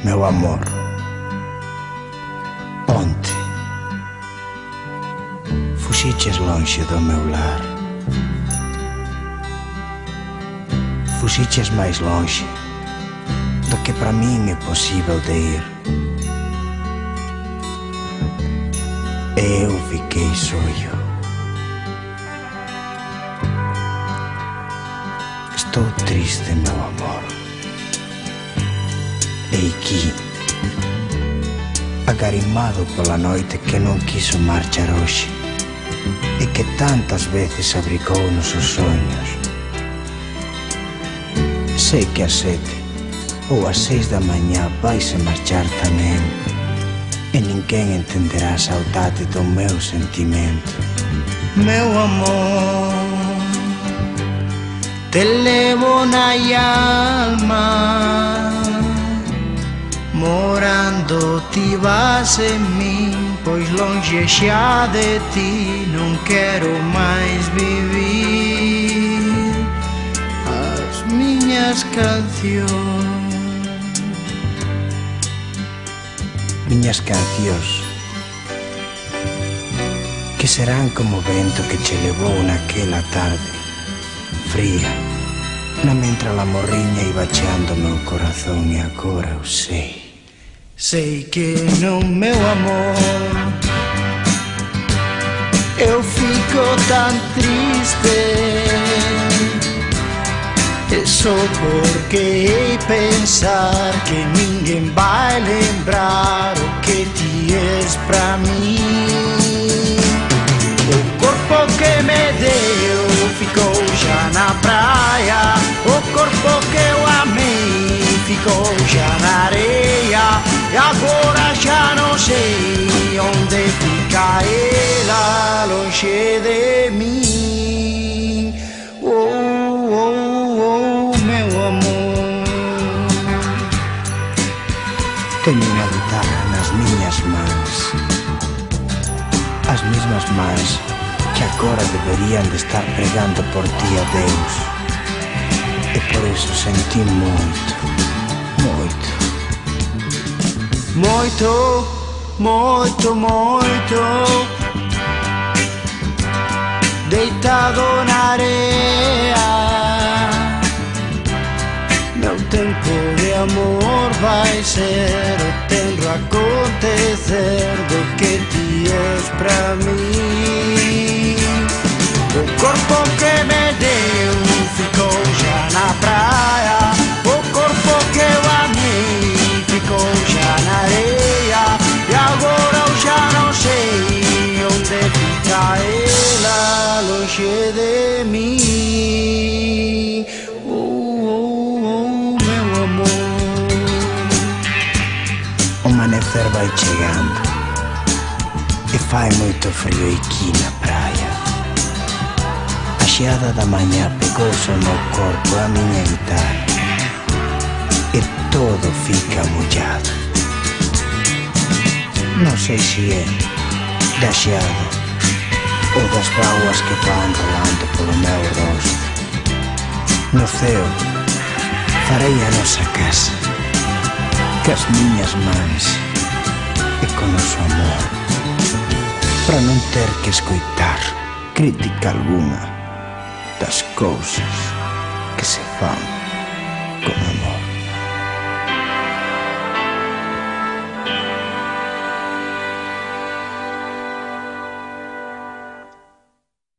Meu amor, onte fuxiches lonxe do meu lar, fuxiches máis lonxe do que para min é posível de ir. Eu fiquei soio. Estou triste, meu amor. E aqui, agarimado pola noite que non quiso marchar hoxe e que tantas veces abrigou nos seus sonhos. Sei que ás 7 ou ás 6 da mañá vaise marchar tamén e ninguén entenderá a saudade do meu sentimento. Meu amor, te levo na alma, morando ti vas en min, pois longe xa de ti non quero máis vivir. As miñas cancións que serán como vento que che levou naquela tarde fría, na mentra la morriña iba cheando meu corazón. E agora eu sei que non, meu amor, eu fico tan triste, e só porque hei pensar que ninguén vai lembrar o que ti és pra mim. O corpo que me deu ficou já na praia, o corpo que eu amei ficou já na areia, e agora já não sei onde fica ela, longe de mim. Oh, oh, oh, meu amor. Tenho uma guitarra nas minhas mãos, as mesmas mãos que agora deveriam de estar pregando por ti a Deus. E por isso senti muito, deitado na areia. Meu tempo de amor vai ser o tempo a acontecer do que ti és pra mim. O corpo que me deu ficou já na praia, o corpo que eu amei ficou já na areia, e agora eu já não sei onde fica ela, longe de mim. Oh, oh, oh, meu amor. O amanecer vai chegando e faz muito frio aqui na praia. A geada da manhã pegou-se ao meu corpo, a minha guitarra, e todo fica molhado. Não sei se é da geada ou das bauas que vão rolando pelo meu rosto. No céu farei a nossa casa com as minhas mãos e com nosso amor, para não ter que escutar crítica alguma das coisas que se vão.